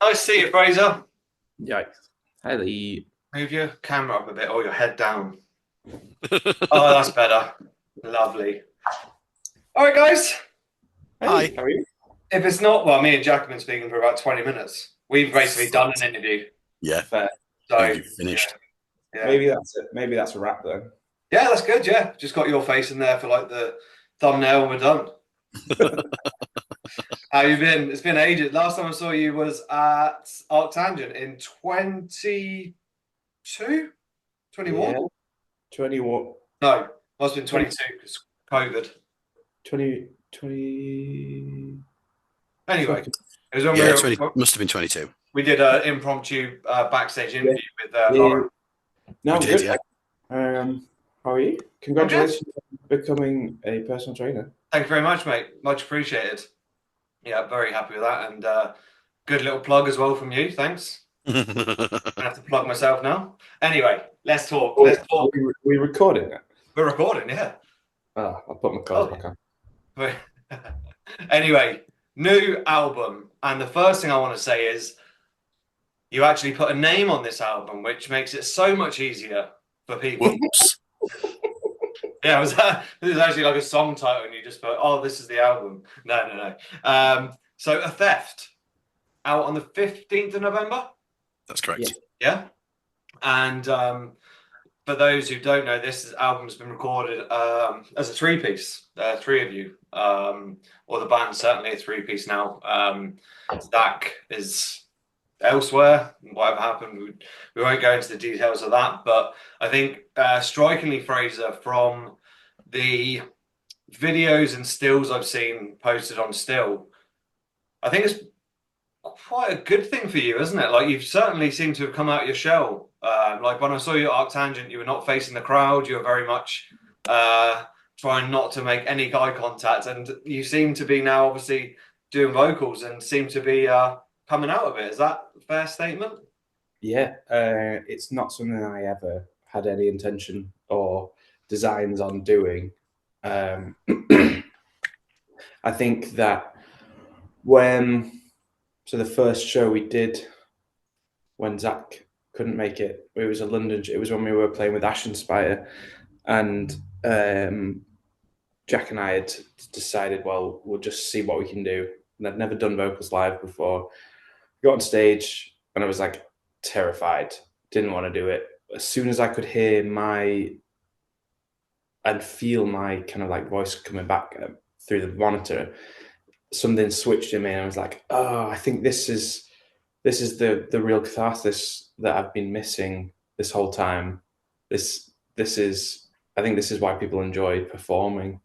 Nice to see you, Fraser. Yikes. Hi, Lee. Move your camera up a bit or your head down. Oh, that's better. Lovely. All right, guys. Hey, Hi. how are you? If it's not, well, me and Jack have been speaking for about 20 minutes. We've basically done an Fucked. interview. Yeah, Fair. So, you yeah, finished. yeah. Maybe that's it. Maybe that's a wrap then. Yeah, that's good. Yeah. Just got your face in there for like the thumbnail and we're done. How you been? It's been ages. Last time I saw you was at Arctangent in 22, 21. Yeah. 21, No, must have been 20, 22 because COVID. 20, 20 Anyway, fucking, it was when Yeah, 20 we must have been 22. we did an impromptu backstage yeah. interview with Yeah. Lauren. No, We I'm did, good. yeah. How are you? I'm good. Congratulations on becoming a personal trainer. Thank you very much, mate. Much appreciated. Yeah, very happy with that. And good little plug as well from you. Thanks. I have to plug myself now. Anyway, let's talk. Oh, Let's talk. we recording it? We're recording, yeah. Ah, I'll put my cards Oh, back on. yeah. Anyway, new album. And the first thing I want to say is you actually put a name on this album, which makes it so much easier for people. Whoops. Yeah, this is actually like a song title, and you just put, "Oh, this is the album." No, no, no. So, A Theft out on the 15th of November. That's Yeah. correct. Yeah, and for those who don't know, this album's been recorded as a three-piece. Three of you, or the band's certainly a three-piece now. Zach is elsewhere. Whatever happened, we won't go into the details of that. But I think strikingly, Fraser, from the videos and stills I've seen posted on Still, I think it's quite a good thing for you, isn't it? Like you've certainly seemed to have come out your shell. Like when I saw you at Arctangent, you were not facing the crowd. You were very much trying not to make any eye contact, and you seem to be now obviously doing vocals and seem to be coming out of it. Is that a fair statement? Yeah, it's not something I ever had any intention or designs on doing. Um, I think that when so the first show we did when Zach couldn't make it, it was a London. It was when we were playing with Ash Spire, and Jack and I had decided, well, we'll just see what we can do. And I'd never done vocals live before. Got on stage and I was like terrified. Didn't want to do it. As soon as I could hear my and feel my kind of like voice coming back through the monitor, something switched in me, and I was like, "Oh, I think this is the real catharsis that I've been missing this whole time. This is I think this is why people enjoy performing."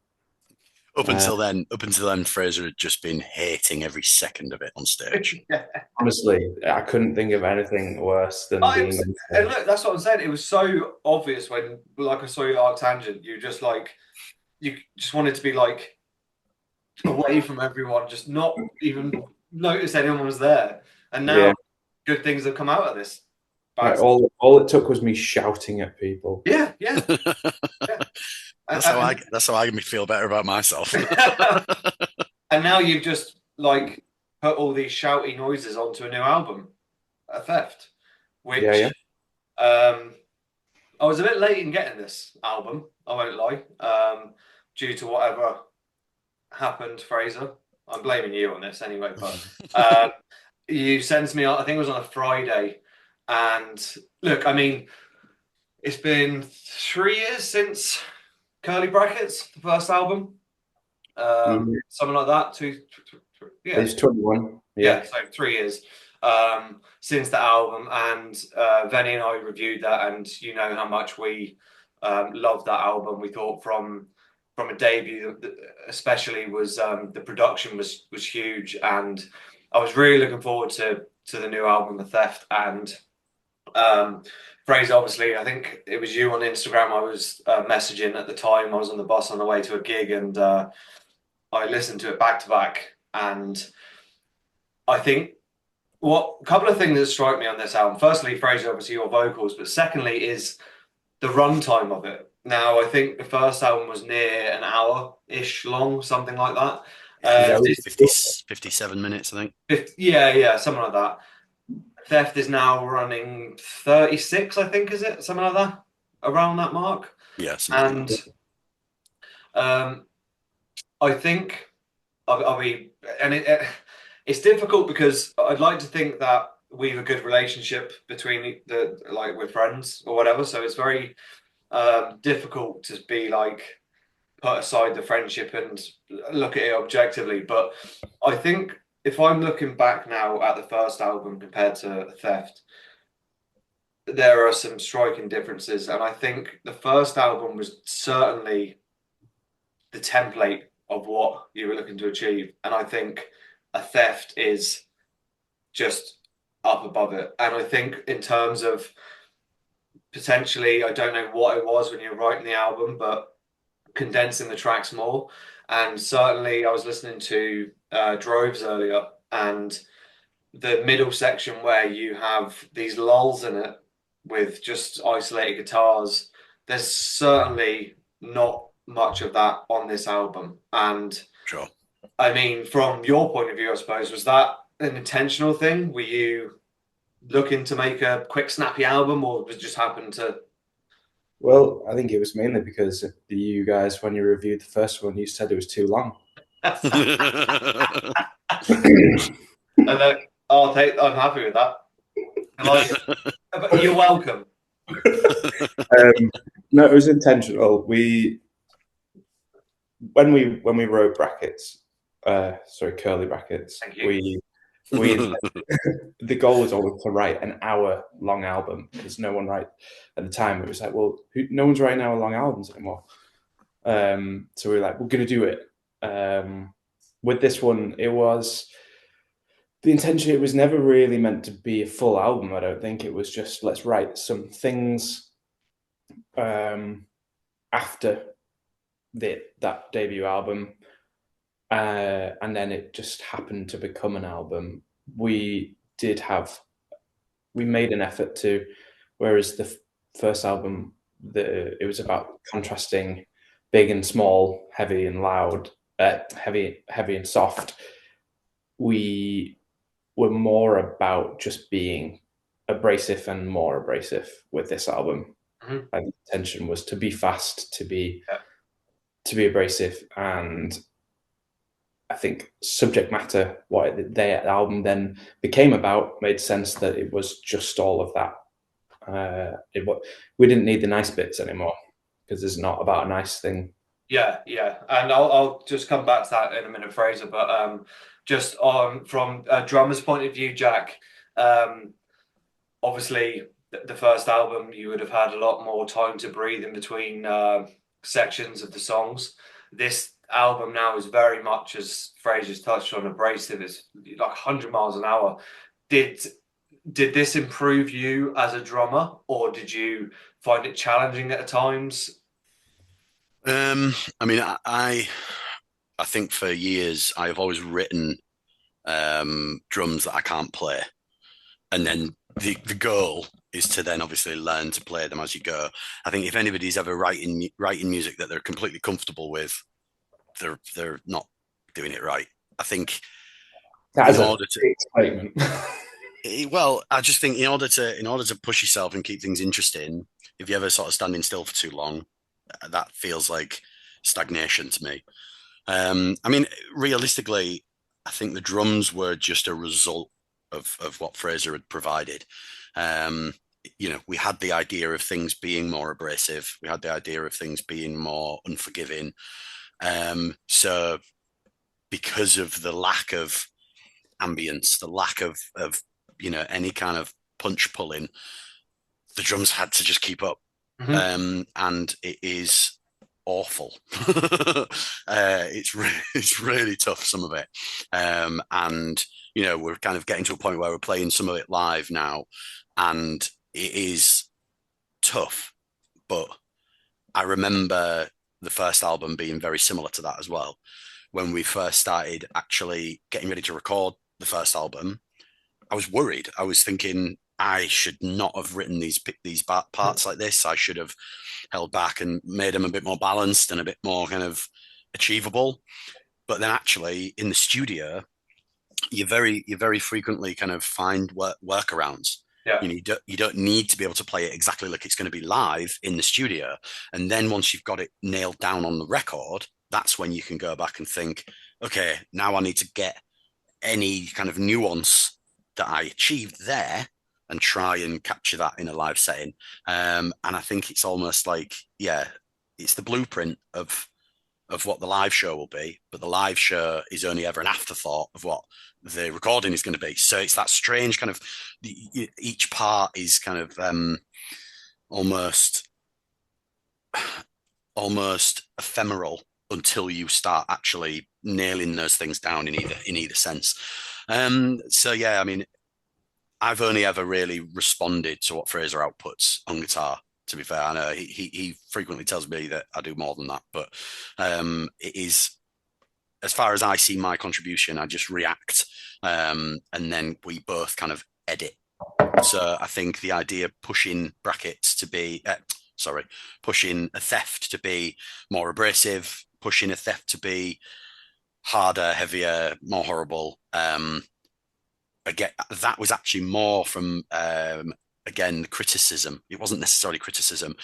Uh, Up until then, Fraser had just been hating every second of it on stage. Yeah. Honestly, I couldn't think of anything worse than I being was, on and stage. look, that's what I'm saying. It was so obvious when, like, I saw you at Arctangent. You just like, you just wanted to be like away from everyone, just not even notice anyone was there. And now Yeah, good things have come out of this like bad. all it took was me shouting at people. Yeah, yeah, yeah. And, That's how I feel better about myself. and now you've just like put all these shouty noises onto a new album, A Theft, Yeah, yeah. which I was a bit late in getting this album. I won't lie, due to whatever happened, Fraser. I'm blaming you on this anyway, but you sent me. I think it was on a Friday, and look, I mean, it's been 3 years since Curly Brackets, the first album, Mhm. something like that. Yeah, It's 21. yeah, Yeah. so 3 years since the album, and Venny and I reviewed that, and you know how much we loved that album. We thought from a debut, especially, was the production was huge, and I was really looking forward to the new album, The Theft, and Fraser. Obviously, I think it was you on Instagram. I was messaging at the time. I was on the bus on the way to a gig, and I listened to it back to back, and I think what a couple of things that strike me on this album. Firstly, Fraser, obviously your vocals, but secondly is the runtime of it. Now, I think the first album was near an hour ish long, something like that. Yeah, Yeah. This, 50, 57 minutes, I think. yeah, yeah, something like that. Theft is now running 36, I think, is it? Something like that, around that mark. Yeah, something like And um, I think I mean, and it's difficult because I'd like to think that we have a good relationship between the like we're friends or whatever. So it's very difficult to be like put aside the friendship and look at it objectively. But I think if I'm looking back now at the first album compared to Theft, there are some striking differences, and I think the first album was certainly the template of what you were looking to achieve. And I think a theft is just up above it. And I think in terms of potentially, I don't know what it was when you were writing the album, but condensing the tracks more. And certainly, I was listening to Droves earlier, and the middle section where you have these lulls in it with just isolated guitars, there's certainly not much of that on this album. And sure. I mean, from your point of view, I suppose, was that an intentional thing? Were you looking to make a quick, snappy album, or was it just happened to? Well, I think it was mainly because you guys, when you reviewed the first one, you said it was too long. And then I'll take. I'm happy with that. I like it. But you're welcome. No, it was intentional. When we wrote brackets, sorry, curly brackets, Thank you. we the goal was always to write an hour long album because no one at the time. It was like, well, no one's writing hour long albums anymore. So we were like, we're going to do it. With this one, it was the intention. It was never really meant to be a full album. I don't think it was just let's write some things after that debut album, and then it just happened to become an album. We made an effort to, whereas the first album, it was about contrasting big and small, heavy and loud, heavy and soft. We were more about just being abrasive and more abrasive with this album. Mm-hmm. And the intention was to be fast, to be abrasive, and I think subject matter, what their album then became about, made sense that it was just all of that. We didn't need the nice bits anymore because it's not about a nice thing. Yeah, and I'll just come back to that in a minute, Fraser. But just on from a drummer's point of view, Jack. Obviously, the first album you would have had a lot more time to breathe in between sections of the songs. This album now is very much, as Fraser's touched on, abrasive. It's like 100 miles an hour. Did this improve you as a drummer, or did you find it challenging at times? I mean, I think for years I've always written drums that I can't play, and then the goal is to then obviously learn to play them as you go. I think if anybody's ever writing music that they're completely comfortable with, they're not doing it right. I think that is a big statement. Well, I just think in order to push yourself and keep things interesting, if you ever sort of standing still for too long, that feels like stagnation to me. I mean, realistically, I think the drums were just a result of what Fraser had provided. We had the idea of things being more abrasive. We had the idea of things being more unforgiving. So because of the lack of ambience, the lack of any kind of punch pulling, the drums had to just keep up. Mm-hmm. And it is awful. It's really tough, some of it. And we're kind of getting to a point where we're playing some of it live now, and it is tough. But I remember the first album being very similar to that as well. When we first started actually getting ready to record the first album, I was worried. I was thinking I should not have written these parts like this. I should have held back and made them a bit more balanced and a bit more kind of achievable. But then actually in the studio, you very frequently kind of find workarounds. Yeah. You don't need to be able to play it exactly like it's going to be live in the studio. And then once you've got it nailed down on the record, that's when you can go back and think, okay, now I need to get any kind of nuance that I achieved there and try and capture that in a live setting. And I think it's almost like, yeah, it's the blueprint of what the live show will be, but the live show is only ever an afterthought of what the recording is going to be. So it's that strange kind of each part is kind of almost almost ephemeral until you start actually nailing those things down in either sense. So yeah, I mean, I've only ever really responded to what Fraser outputs on guitar. To be fair, I know he frequently tells me that I do more than that, but it is, as far as I see my contribution, I just react, and then we both kind of edit. So I think the idea of pushing brackets to be, pushing a theft to be more abrasive, pushing a theft to be harder, heavier, more horrible. Again, that was actually more from again criticism. It wasn't necessarily criticism.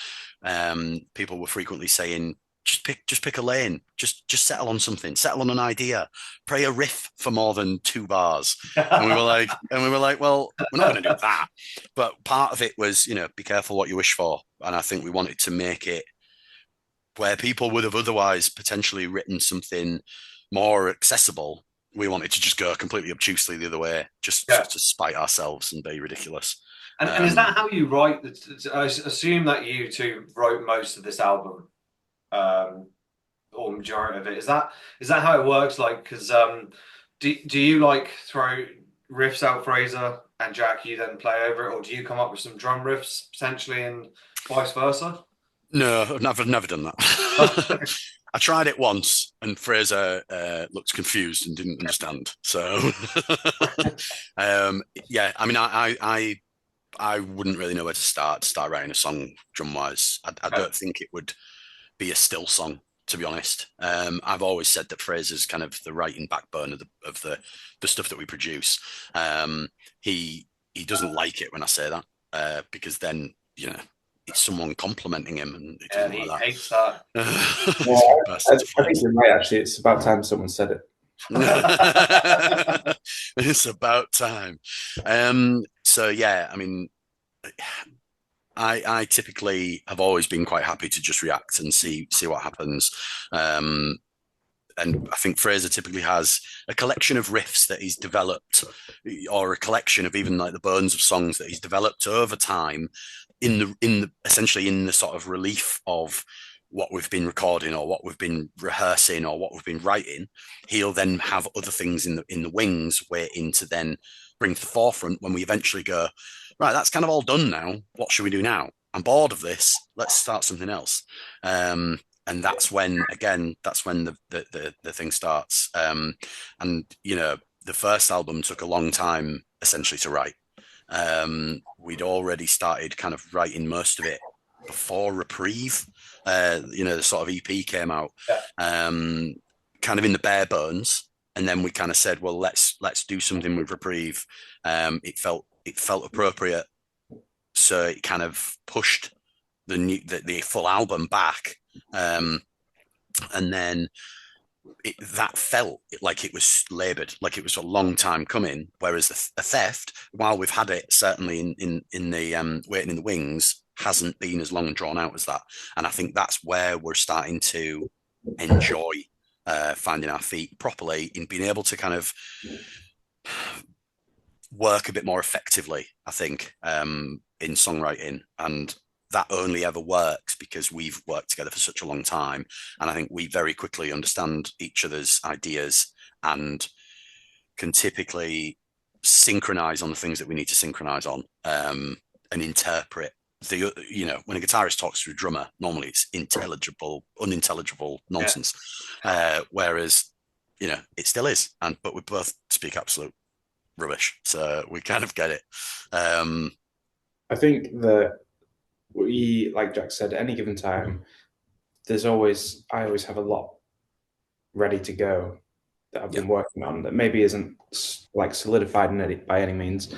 People were frequently saying, just pick a lane, just settle on something, settle on an idea, play a riff for more than 2 bars. And we were like, well, we're not going to do that. But part of it was, be careful what you wish for. And I think we wanted to make it where people would have otherwise potentially written something more accessible. We wanted to just go completely obtusely the other way, just to spite ourselves and be ridiculous. And is that how you write? I assume that you two wrote most of this album, or majority of it. Is that how it works? Like, because do you like throw riffs out, Fraser, and Jack, you then play over it, or do you come up with some drum riffs potentially, and vice versa? No, I've never done that. I tried it once, and Fraser looked confused and didn't understand. So, yeah, I mean, I wouldn't really know where to start writing a song drum wise. I don't think it would be a still song, to be honest. I've always said that Fraser's kind of the writing backbone of the stuff that we produce. He doesn't like it when I say that, because then it's someone complimenting him, and he doesn't he like hates that. I think you're right. Actually, it's about time someone said it. It's about time. So yeah, I mean, I typically have always been quite happy to just react and see what happens. And I think Fraser typically has a collection of riffs that he's developed, or a collection of even like the bones of songs that he's developed over time, in the essentially in the sort of relief of what we've been recording or what we've been rehearsing or what we've been writing. He'll then have other things in the wings waiting to then bring to the forefront when we eventually go, right, that's kind of all done now. What should we do now? I'm bored of this. Let's start something else. And that's when the thing starts. And the first album took a long time essentially to write. We'd already started kind of writing most of it before Reprieve. The sort of EP came out, kind of in the bare bones. And then we kind of said, well, let's do something with Reprieve. It felt appropriate, so it kind of pushed the full album back. And then that felt like it was laboured, like it was a long time coming. Whereas a theft, while we've had it certainly in the waiting in the wings, hasn't been as long and drawn out as that. And I think that's where we're starting to enjoy finding our feet properly in being able to kind of work a bit more effectively, I think, in songwriting. And that only ever works because we've worked together for such a long time. And I think we very quickly understand each other's ideas and can typically synchronize on the things that we need to synchronize on, and interpret when a guitarist talks to a drummer, normally it's unintelligible nonsense. Whereas, it still is. But we both speak absolute rubbish. So we kind of get it. I think that we, like Jack said, at any given time, I always have a lot ready to go that I've been working on that maybe isn't like solidified by any means.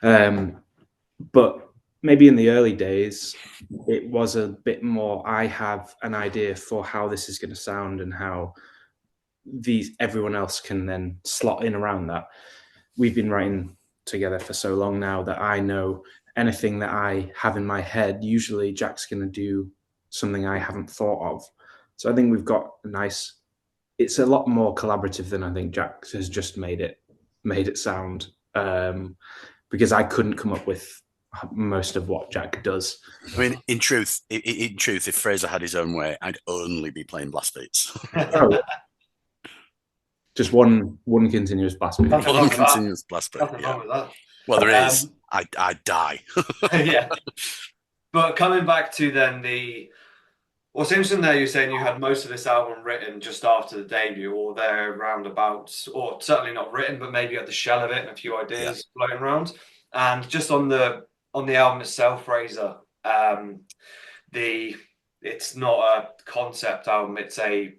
But maybe in the early days, it was a bit more. I have an idea for how this is going to sound and how everyone else can then slot in around that. We've been writing together for so long now that I know anything that I have in my head. Usually, Jack's going to do something I haven't thought of. So I think we've got a nice. It's a lot more collaborative than I think Jack has just made it sound. Because I couldn't come up with most of what Jack does. I mean, in truth, if Fraser had his own way, I'd only be playing blast beats. Oh, just one continuous blast beat. Nothing One wrong with that. continuous blast beat. Nothing Yeah. wrong with that. Well, there is. I'd die. Yeah. But coming back to then what's interesting there, you're saying you had most of this album written just after the debut, or there roundabouts, or certainly not written, but maybe you had the shell of it and a few ideas floating around. And just on the album itself, Fraser, it's not a concept album; it's a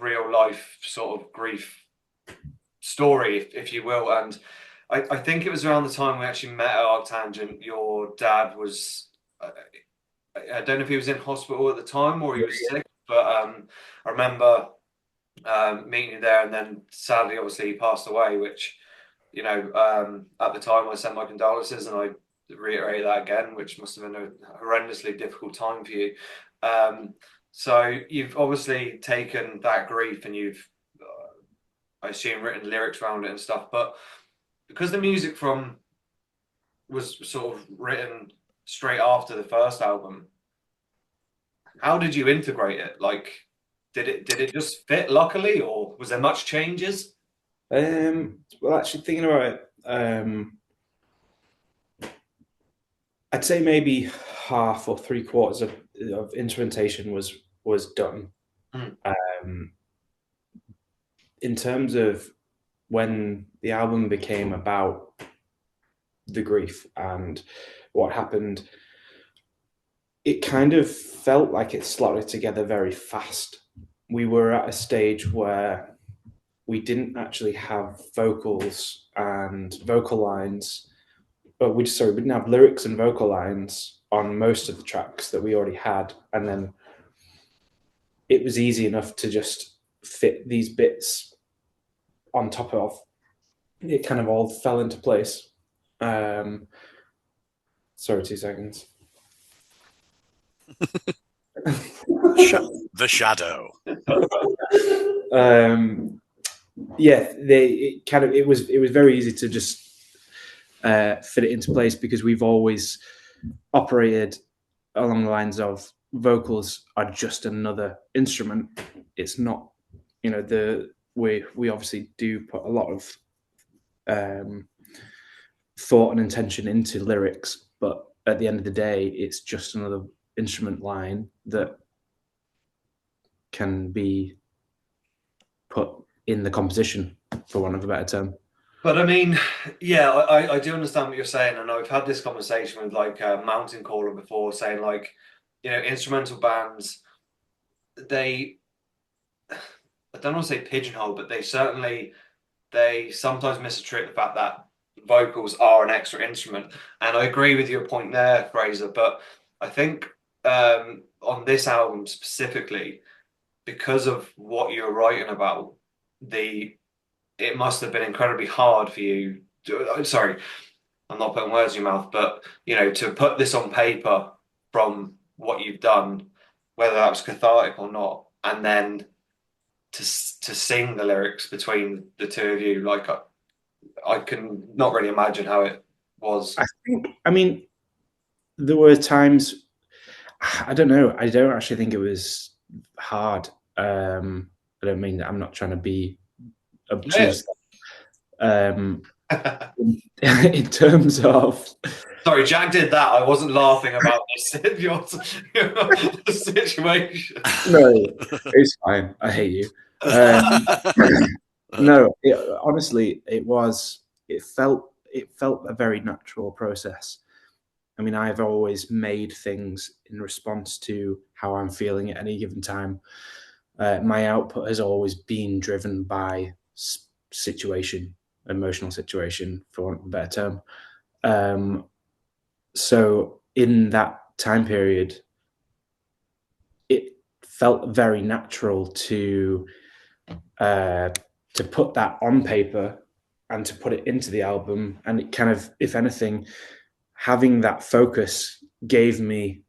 real life sort of grief story, if you will. And I think it was around the time we actually met at Arctangent. Your dad was. I don't know if he was in hospital at the time or he was sick, but I remember meeting you there, and then sadly, obviously, he passed away. Which, at the time, I sent my condolences, and I reiterate that again, which must have been a horrendously difficult time for you. So you've obviously taken that grief, and you've, I assume, written lyrics around it and stuff. But because the music was sort of written straight after the first album, how did you integrate it? Like, did it just fit luckily, or was there much changes? Well, actually, thinking about it, I'd say maybe half or three quarters of instrumentation was done. In terms of when the album became about the grief and what happened, it kind of felt like it slotted together very fast. We were at a stage where we didn't actually have vocals and vocal lines, but we didn't have lyrics and vocal lines on most of the tracks that we already had. And then it was easy enough to just fit these bits on top of. It kind of all fell into place. Sorry, 2 seconds. The shadow. It was very easy to just fit it into place because we've always operated along the lines of vocals are just another instrument. It's not, we obviously do put a lot of thought and intention into lyrics, but at the end of the day, it's just another instrument line that can be put in the composition, for want of a better term. But I mean, yeah, I do understand what you're saying, and I've had this conversation with like Mountain Caller before, saying like, instrumental bands, I don't want to say pigeonhole, but they sometimes miss a trick, the fact that vocals are an extra instrument. And I agree with your point there, Fraser, but I think on this album specifically, because of what you're writing about, it must have been incredibly hard for you. Sorry, I'm not putting words in your mouth, but to put this on paper from what you've done, whether that was cathartic or not, and then to sing the lyrics between the two of you, like I can not really imagine how it was. I mean, there were times. I don't know. I don't actually think it was hard. I don't mean that. I'm not trying to be obtuse. In terms of, sorry, Jack did that. I wasn't laughing about this. your situation. No, it's fine. I hate you. No, honestly, it felt a very natural process. I mean, I've always made things in response to how I'm feeling at any given time. My output has always been driven by situation. emotional situation, for want of a better term. So in that time period, it felt very natural to put that on paper and to put it into the album. And it kind of, if anything, having that focus gave me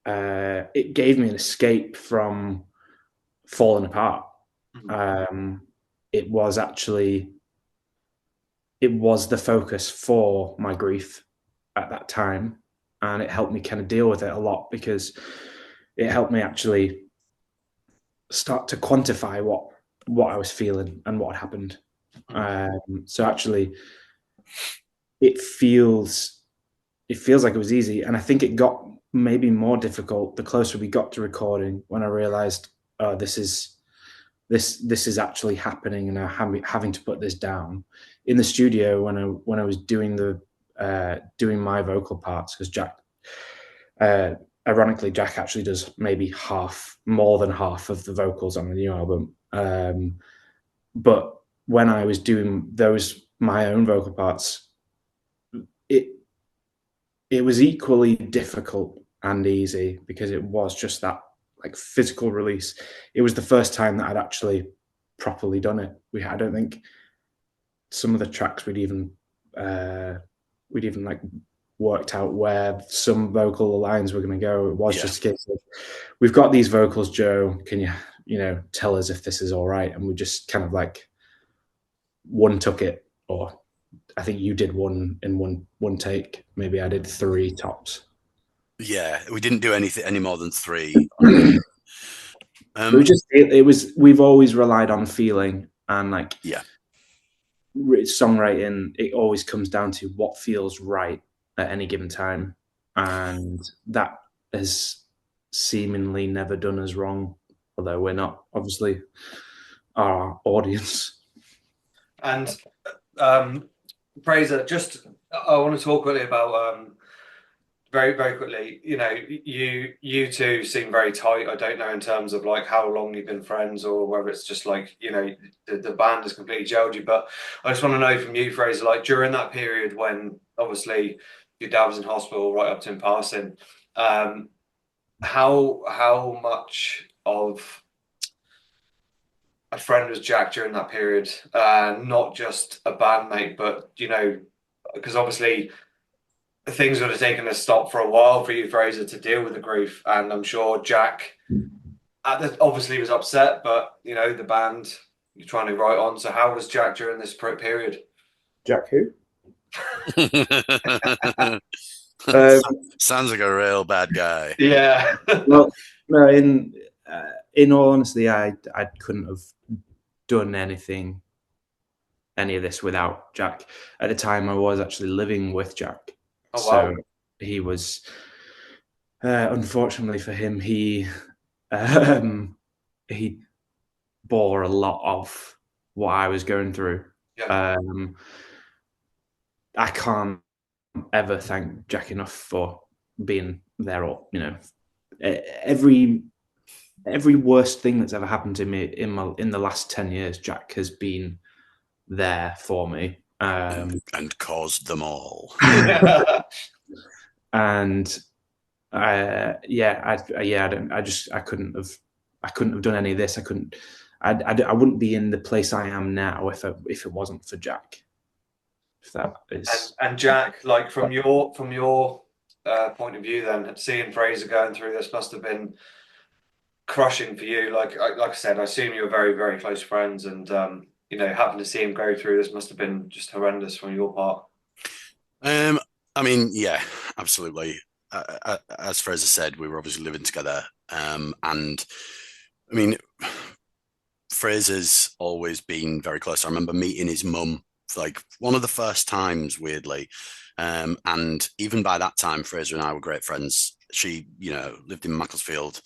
it gave me an escape from falling apart. It was actually it was the focus for my grief at that time, and it helped me kind of deal with it a lot because it helped me actually start to quantify what I was feeling and what had happened. So actually, it feels like it was easy, and I think it got maybe more difficult the closer we got to recording when I realized, oh, this is actually happening, and I'm having to put this down in the studio when I was doing doing my vocal parts, because Jack, ironically, Jack actually does maybe more than half of the vocals on the new album. But when I was doing my own vocal parts, it was equally difficult and easy because it was just that like physical release. It was the first time that I'd actually properly done it. I don't think some of the tracks we'd even like worked out where some vocal lines were going to go. It was just a case of, we've got these vocals, Joe. Can you tell us if this is all right? And we just kind of like one took it, or I think you did one in one take. Maybe I did 3 tops. Yeah, we didn't do any more than 3. We've always relied on feeling, and like yeah, songwriting, it always comes down to what feels right at any given time, and that has seemingly never done us wrong, although we're not obviously our audience. And Fraser, I want to talk quickly about very, very quickly. You two seem very tight. I don't know in terms of like how long you've been friends, or whether it's just like the band has completely gelled you. But I just want to know from you, Fraser, like during that period when obviously your dad was in hospital right up to him passing, how much of a friend was Jack during that period? Not just a bandmate, but because obviously things would have taken a stop for a while for you, Fraser, to deal with the grief, and I'm sure Jack obviously was upset, but the band you're trying to write on. So how was Jack during this period? Jack who? Sounds like a real bad guy. Yeah. Well, no, in all honesty, I couldn't have done any of this without Jack. At the time, I was actually living with Jack. Oh, wow. So he was, unfortunately for him, he bore a lot of what I was going through. Yeah. I can't ever thank Jack enough for being there, or every worst thing that's ever happened to me in the last 10 years, Jack has been there for me, and caused them all. And I couldn't have done any of this. I wouldn't be in the place I am now if it wasn't for Jack. If that is. And Jack, like from your point of view, then seeing Fraser going through this must have been crushing for you. Like I said, I assume you were very, very close friends, and having to see him go through this must have been just horrendous from your part. I mean, yeah, absolutely. As Fraser said, we were obviously living together, and I mean, Fraser's always been very close. I remember meeting his mum like one of the first times, weirdly, and even by that time, Fraser and I were great friends. She, lived in Macclesfield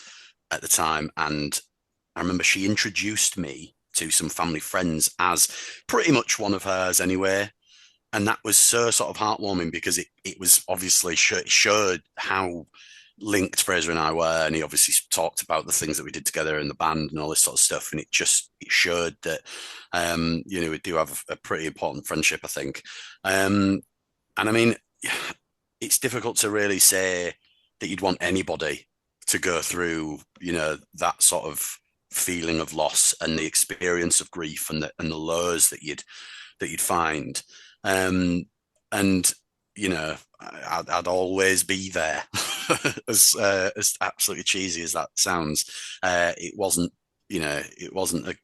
at the time, and I remember she introduced me to some family friends as pretty much one of hers anyway. And that was so sort of heartwarming because it was obviously showed how linked Fraser and I were, and he obviously talked about the things that we did together in the band and all this sort of stuff, and it showed that we do have a pretty important friendship, I think. And I mean, it's difficult to really say that you'd want anybody to go through, that sort of feeling of loss and the experience of grief and the lows that you'd find. And I'd always be there. As absolutely cheesy as that sounds, it wasn't a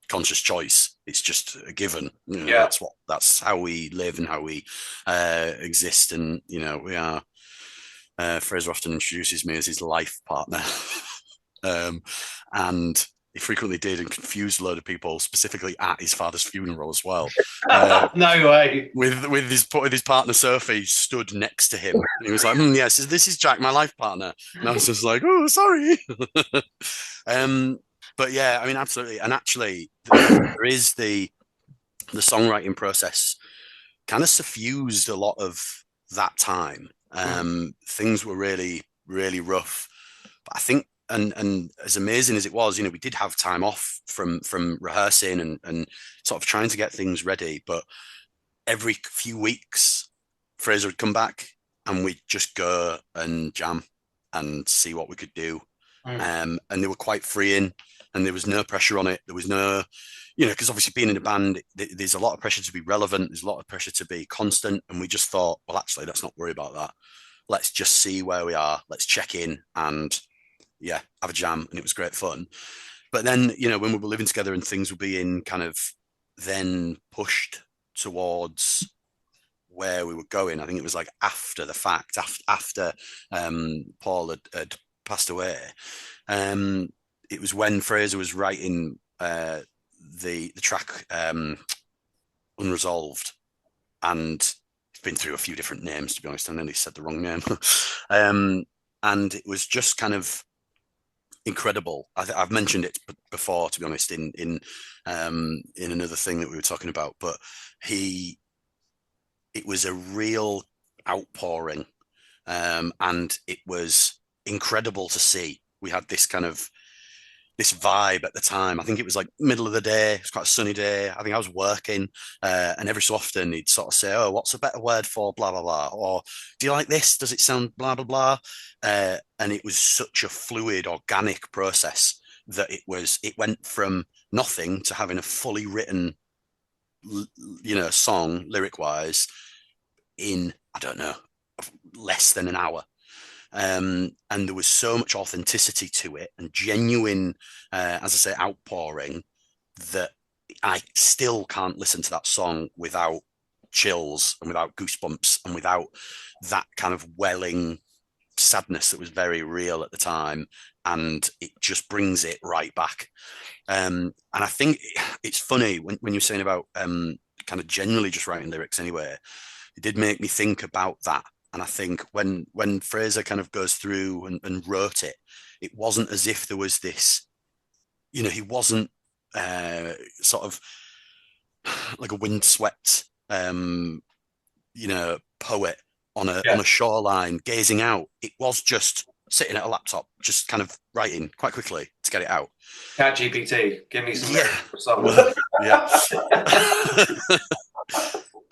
conscious choice. It's just a given. Yeah. That's how we live and how we exist. And we are. Fraser often introduces me as his life partner, and he frequently did and confused a load of people, specifically at his father's funeral as well. No way. With his partner Sophie stood next to him. And he was like, "Yes, this is Jack, my life partner." And I was just like, "Oh, sorry." But yeah, I mean, absolutely. And actually, there is the songwriting process kind of suffused a lot of that time. Things were really, really rough. But I think, and as amazing as it was, we did have time off from rehearsing and sort of trying to get things ready. But every few weeks, Fraser would come back and we'd just go and jam and see what we could do. And they were quite freeing, and there was no pressure on it. There was no, because obviously being in a band, there's a lot of pressure to be relevant. There's a lot of pressure to be constant. And we just thought, well, actually, let's not worry about that. Let's just see where we are. Let's check in and, yeah, have a jam. And it was great fun. But then, when we were living together and things were being kind of then pushed towards where we were going, I think it was like after the fact, after Paul had passed away. It was when Fraser was writing the track Unresolved, and it's been through a few different names, to be honest. I nearly said the wrong name. And it was just kind of incredible. I've mentioned it before, to be honest, in another thing that we were talking about, but it was a real outpouring, and it was incredible to see. We had this vibe at the time. I think it was like middle of the day. It was quite a sunny day. I think I was working, and every so often he'd sort of say, "Oh, what's a better word for blah blah blah?" Or, "Do you like this? Does it sound blah blah blah?" And it was such a fluid, organic process that it went from nothing to having a fully written, song lyric wise in, I don't know, less than an hour. And there was so much authenticity to it and genuine, as I say, outpouring, that I still can't listen to that song without chills and without goosebumps and without that kind of welling sadness that was very real at the time. And it just brings it right back. And I think it's funny when you're saying about kind of generally just writing lyrics anyway, it did make me think about that. And I think when Fraser kind of goes through and wrote it, it wasn't as if there was this, he wasn't sort of like a windswept, poet on a shoreline gazing out. It was just sitting at a laptop, just kind of writing quite quickly to get it out. Cat GPT, give me some yeah.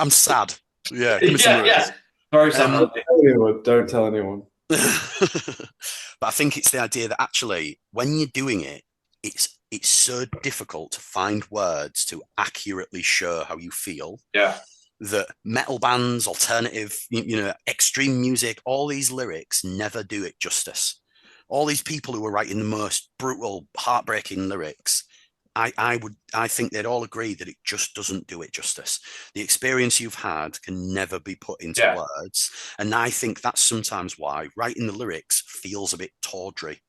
I'm sad. Yeah, give me some yeah. Don't tell anyone. But I think it's the idea that actually, when you're doing it, it's so difficult to find words to accurately show how you feel. Yeah. That metal bands, alternative, extreme music, all these lyrics never do it justice. All these people who are writing the most brutal, heartbreaking lyrics, I think they'd all agree that it just doesn't do it justice. The experience you've had can never be put into words. And I think that's sometimes why writing the lyrics feels a bit tawdry.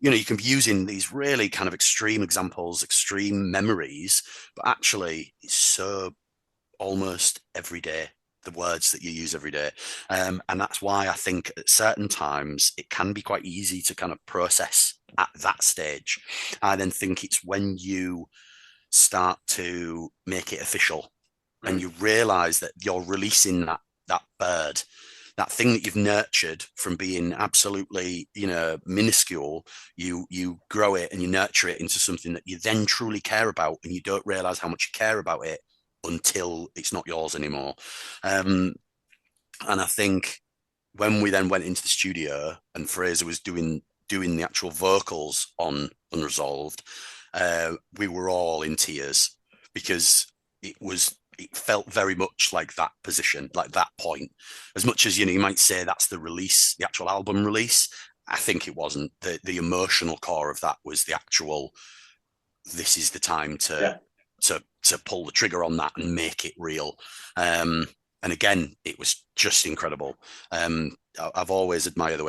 You can be using these really kind of extreme examples, extreme memories, but actually it's so almost everyday, the words that you use every day. And that's why I think at certain times it can be quite easy to kind of process at that stage. I then think it's when you start to make it official and you realize that you're releasing that bird, that thing that you've nurtured from being absolutely, minuscule, you grow it and you nurture it into something that you then truly care about, and you don't realize how much you care about it until it's not yours anymore. And I think when we then went into the studio and Fraser was doing the actual vocals on Unresolved, we were all in tears because it felt very much like that position, like that point. As much as you might say that's the release, the actual album release, I think it wasn't. The emotional core of that was the actual. This is the time to pull the trigger on that and make it real. And again, it was just incredible. I've always admired the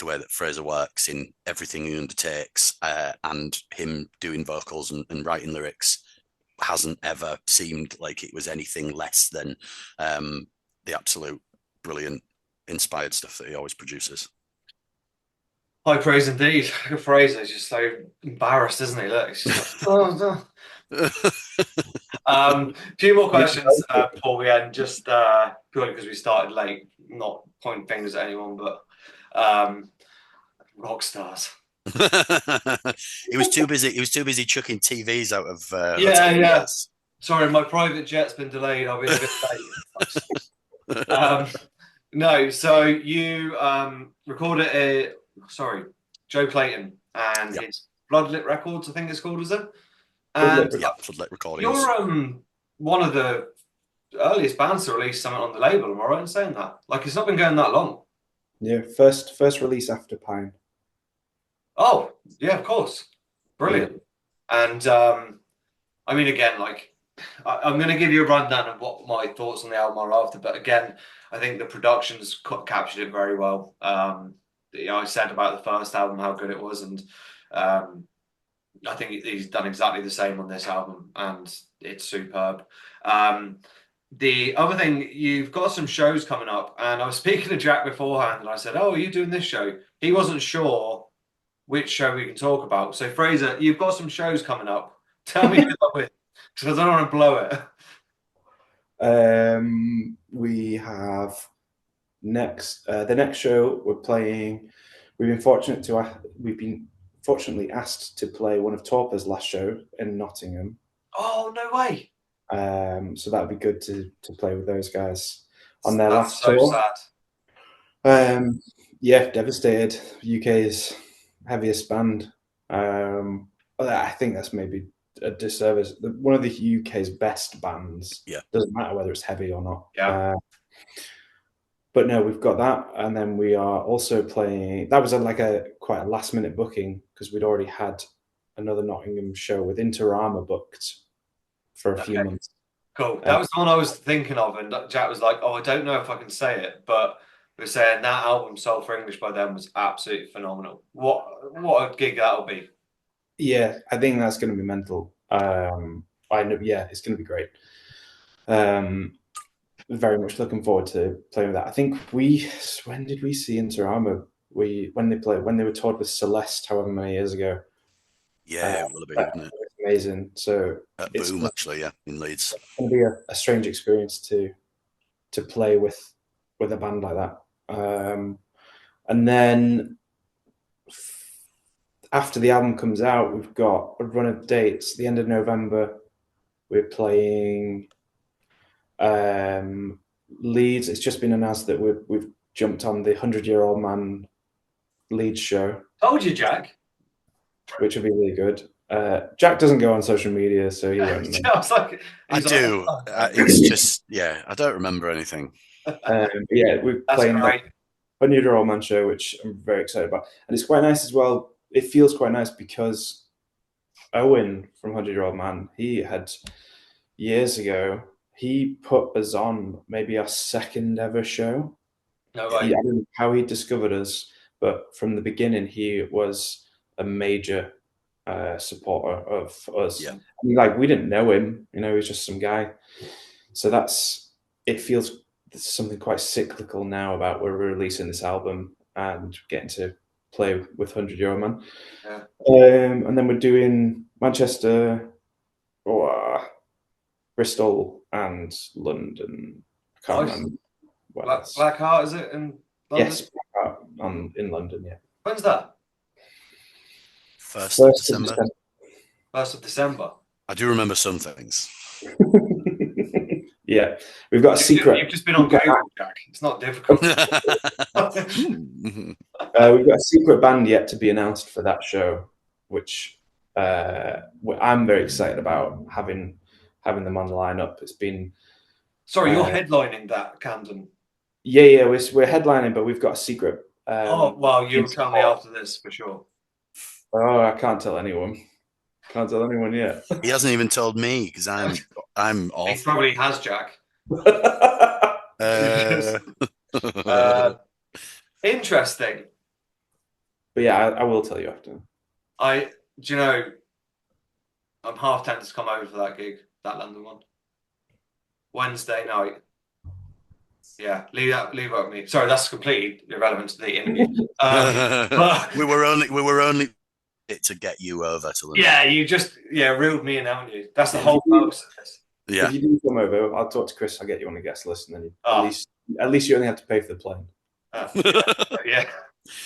way that Fraser works in everything he undertakes, and him doing vocals and writing lyrics hasn't ever seemed like it was anything less than the absolute brilliant, inspired stuff that he always produces. High praise indeed. Fraser is just so embarrassed, isn't he? Look, it's just like, oh, no. A few more questions before we end, just purely because we started late, not pointing fingers at anyone, but rock stars. He was too busy. He was too busy chucking TVs out of Yeah. windows. Sorry, my private jet's been delayed. I've been a bit late. No, so you recorded Joe Clayton and his Bloodlit Records, I think it's called, is it? And Floodlit Recordings. You're one of the earliest bands to release something on the label. Am I right in saying that? Like, it's not been going that long. Yeah, first release after Pine. Oh, yeah, of course. Brilliant. Yeah. And I mean, again, like, I'm going to give you a rundown of what my thoughts on the album are after, but again, I think the production's captured it very well. I said about the first album how good it was, and I think he's done exactly the same on this album, and it's superb. The other thing, you've got some shows coming up, and I was speaking to Jack beforehand, and I said, "Oh, are you doing this show?" He wasn't sure which show we can talk about. So, Fraser, you've got some shows coming up. Tell me who they're with, because I don't want to blow it. We have the next show we're playing. We've been fortunately asked to play one of Torpa's last show in Nottingham. Oh, no way! So that'd be good to play with those guys on their last so tour. Sad. Yeah, devastated. UK's heaviest band. I think that's maybe a disservice. One of the UK's best bands. Yeah, doesn't matter whether it's heavy or not. Yeah. But no, we've got that, and then we are also playing. That was quite a last minute booking because we'd already had another Nottingham show with Interama booked for a few months. Cool. That was the one I was thinking of, and Jack was like, "Oh, I don't know if I can say it, but we're saying that album Soul for English by them was absolutely phenomenal. What a gig that'll be." Yeah, I think that's going to be mental. I know. Yeah, it's going to be great. Very much looking forward to playing with that. I think when did we see Interama? When they were toured with Celeste however many years ago. Yeah, it will be, wouldn't it? Amazing. So at Boom, actually, yeah, in Leeds. It's going to be a strange experience to play with a band like that. And then after the album comes out, we've got a run of dates. The end of November, we're playing Leeds. It's just been announced that we've jumped on the 100-Year-Old Man Leeds show. Told you, Jack. Which will be really good. Jack doesn't go on social media, so he won't know. I do. It's just, I don't remember anything. Yeah, we're playing that 100-Year-Old Man show, which I'm very excited about. And it's quite nice as well. It feels quite nice because Owen from 100-Year-Old Man, he had years ago, he put us on maybe our second ever show. No way. I don't know how he discovered us, but from the beginning, he was a major supporter of us. Yeah. I mean, we didn't know him, he was just some guy. So it feels something quite cyclical now about we're releasing this album and getting to play with 100-Year-Old Man. Yeah. And then we're doing Manchester, Bristol, and London. I can't remember. Black Heart, is it in London? Yes, in London. Yeah, When's that? 1st of 1st of December. December. 1st of December. I do remember some things. Yeah, we've got a You've just been on Google, Jack. It's not difficult. We've got a secret band yet to be announced for that show, which I'm very excited about having them on the lineup. It's been Sorry, you're headlining that, Camden. yeah, we're headlining, but we've got a secret. Oh, well, you'll tell me after this for sure. Oh, I can't tell anyone. Can't tell anyone yet. He hasn't even told me because I'm He off. probably has, Jack. Interesting. But yeah, I will tell you after. Do you know, I'm half tempted to come over for that gig, that London one. Wednesday night. Yeah, leave it with me. Sorry, that's completely irrelevant to the interview. But we were only it to get you over to London. Yeah, you just reeled me in, haven't you? That's the whole purpose of this. Yeah. If you do come over, I'll talk to Chris. I'll get you on a guest list, and then at least you only have to pay for the plane. Yeah.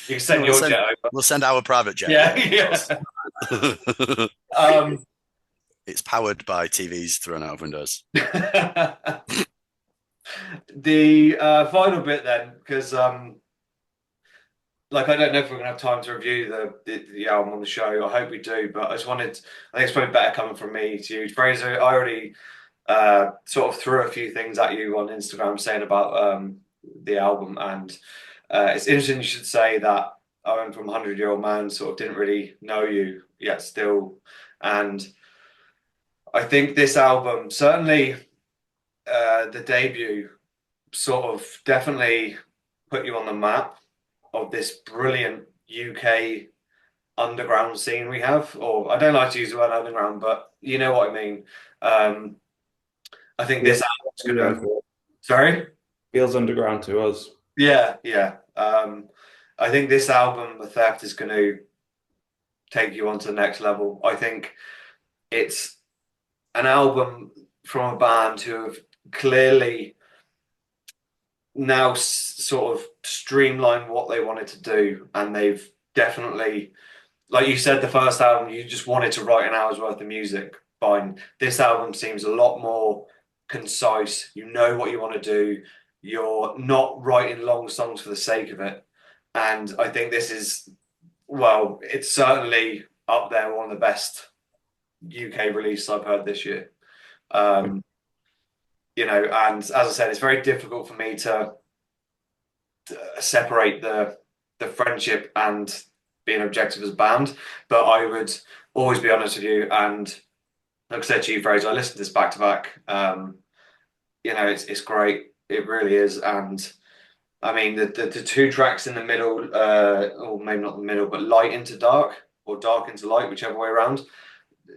You can send your jet over. We'll send our private jet. Yeah. It's powered by TVs thrown out of windows. The final bit then, because I don't know if we're gonna have time to review the album on the show. I hope we do, but I think it's probably better coming from me to you, Fraser. I already sort of threw a few things at you on Instagram saying about the album, and it's interesting you should say that Owen from 100-Year-Old Man sort of didn't really know you yet still, and I think this album, certainly the debut, sort of definitely put you on the map of this brilliant UK underground scene we have. Or I don't like to use the word underground, but you know what I mean. I think this album's gonna. Sorry? Feels underground to us. Yeah. I think this album, The Theft, is going to take you on to the next level. I think it's an album from a band who have clearly now sort of streamlined what they wanted to do, and they've definitely, like you said, the first album you just wanted to write an hour's worth of music. Fine. This album seems a lot more concise. You know what you want to do. You're not writing long songs for the sake of it. And I think this is, well, it's certainly up there, one of the best UK releases I've heard this year. And as I said, it's very difficult for me to separate the friendship and being objective as a band, but I would always be honest with you. And like I said to you, Fraser, I listened to this back to back. It's great. It really is. And I mean, the two tracks in the middle, or maybe not the middle, but Light into Dark or Dark into Light, whichever way around.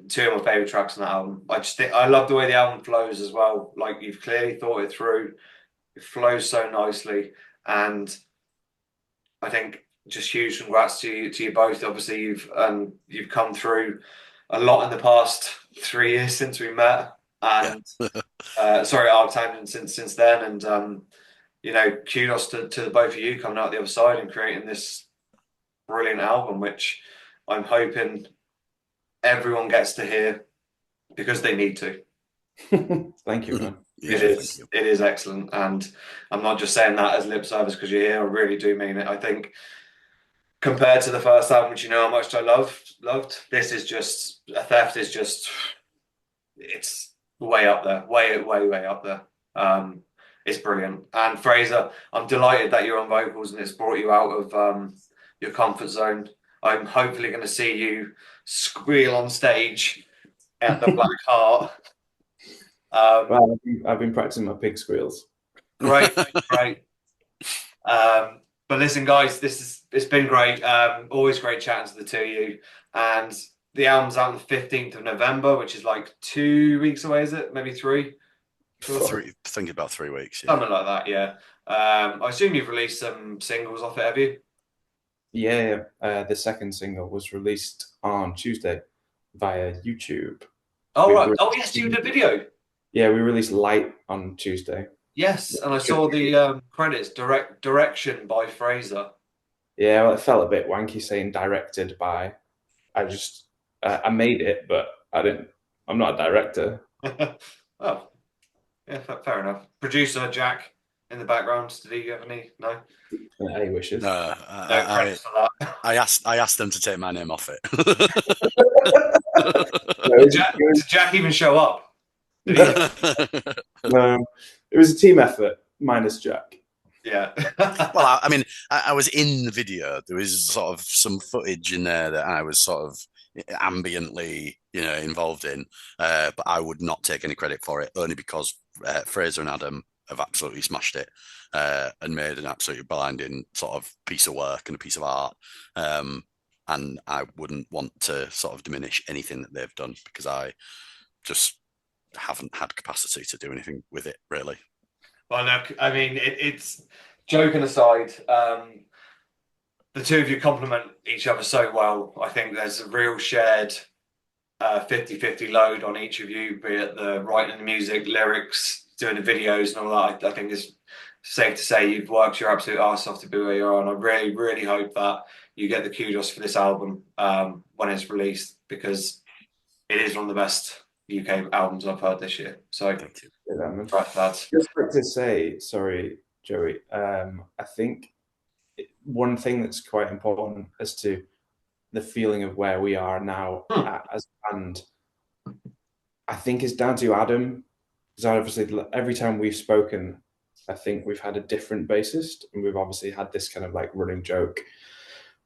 Two of my favorite tracks on that album. I love the way the album flows as well. Like, you've clearly thought it through. It flows so nicely, and I think just huge congrats to you both. Obviously, you've come through a lot in the past 3 years since we met, and our time since then, and kudos to the both of you coming out the other side and creating this brilliant album, which I'm hoping everyone gets to hear because they need to. Thank you, man. It is excellent, and I'm not just saying that as lip service because you're here. I really do mean it. I think compared to the first album, which you know how much I loved, this is just A Theft is just, it's way up there, way up there. It's brilliant. And Fraser, I'm delighted that you're on vocals and it's brought you out of your comfort zone. I'm hopefully going to see you squeal on stage at the Black Heart. Well, I've been practicing my pig squeals. Great. But listen, guys, it's been great. Always great chatting to the two of you. And the album's out on the 15th of November, which is like 2 weeks away, is it? Maybe 3? 3, think about 3 weeks. Yeah. Something like that, yeah. I assume you've released some singles off it, have you? Yeah. The second single was released on Tuesday via YouTube. Oh, right. Oh, yes, you did a video. Yeah, we released Light on Tuesday. Yes, and I saw the credits, direction by Fraser. Yeah, well, it felt a bit wanky saying directed by. I just I made it, but I didn't. I'm not a director. Oh, yeah, fair enough. Producer Jack in the background. Did he have any? No, Any wishes? No, no credits for that. I asked them to take my name off it. No, Did Jack even show up? Did he? no, it was a team effort minus Jack. Yeah. Well, I mean, I was in the video. There was sort of some footage in there that I was sort of ambiently, involved in, but I would not take any credit for it, only because Fraser and Adam have absolutely smashed it and made an absolutely blinding sort of piece of work and a piece of art. And I wouldn't want to sort of diminish anything that they've done because I just haven't had capacity to do anything with it, really. Well, look, I mean, it's joking aside, the two of you complement each other so well. I think there's a real shared 50-50 load on each of you, be it the writing the music, lyrics, doing the videos and all that. I think it's safe to say you've worked your absolute arse off to be where you are. And I really, really hope that you get the kudos for this album when it's released, because it is one of the best UK albums I've heard this year. So, Thank you. right, lads. Just like to say, sorry, Joey. I think one thing that's quite important as to the feeling of where we are now as a band, I think is down to Adam. Because obviously, every time we've spoken, I think we've had a different bassist, and we've obviously had this kind of like running joke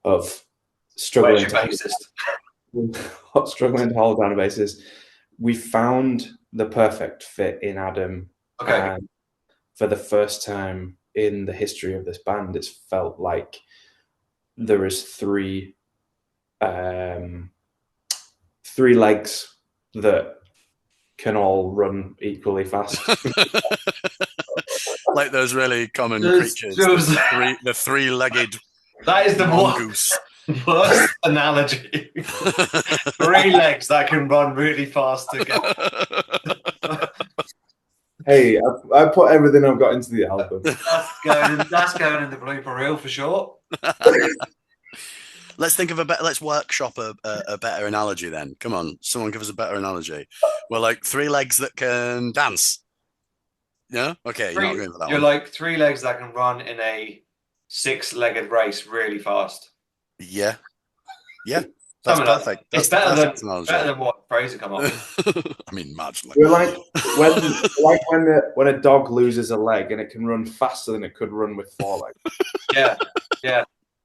of struggling struggling to hold down a bassist. We found the perfect fit in Adam. Okay. And for the first time in the history of this band, it's felt like there is three legs that can all run equally fast. Like those really common creatures, the three-legged that is the mongoose. Worst analogy. Three legs that can run really fast together. Hey, I put everything I've got into the album. That's going in the blooper reel for sure. Let's workshop a better analogy then. Come on, someone give us a better analogy. Well, like three legs that can dance. Yeah? Okay, you're not going for that You're one. like three legs that can run in a six-legged race really fast. Yeah. Yeah. That's perfect. It's better than what Fraser come up with. I mean, marginally. We're like when a dog loses a leg and it can run faster than it could run with four legs. Yeah.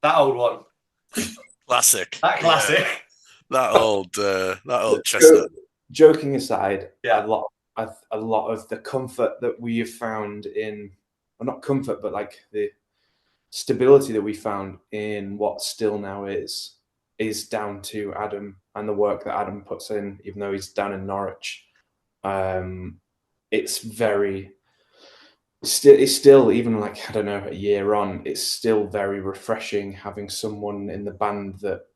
That old one. Classic. That classic. Yeah. That old chestnut. Joking aside, yeah. a lot of the comfort that we have found in, well, not comfort, but like the stability that we found in what Still Now is down to Adam and the work that Adam puts in, even though he's down in Norwich. It's still, even like, I don't know, a year on, it's still very refreshing having someone in the band that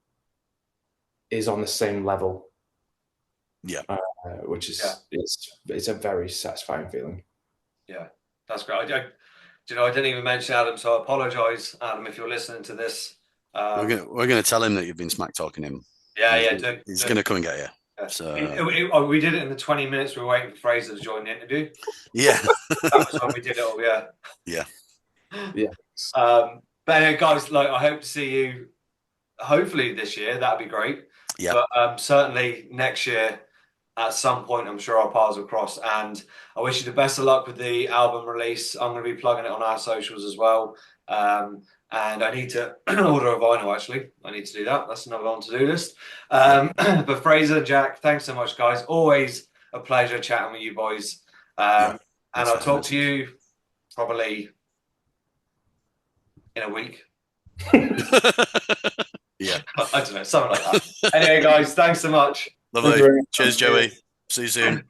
is on the same level. Yeah. Which is, it's a very satisfying feeling. Yeah, that's great. I didn't even mention Adam, so I apologise, Adam, if you're listening to this. We're gonna tell him that you've been smack talking him. Yeah, he's gonna come and get you. Yeah. So we did it in the 20 minutes we were waiting for Fraser to join the interview. Yeah, that was when we did it all. Yeah. But anyway, guys, like, I hope to see you. Hopefully this year, that'd be great. Yeah. But certainly next year, at some point, I'm sure our paths will cross. And I wish you the best of luck with the album release. I'm going to be plugging it on our socials as well. And I need to order a vinyl, actually. I need to do that. That's another on to-do list. But Fraser, Jack, thanks so much, guys. Always a pleasure chatting with you boys. And I'll talk to you probably in a week. Yeah. I don't know, something like that. Anyway, guys, thanks so much. Lovely. Cheers, Joey. See you soon.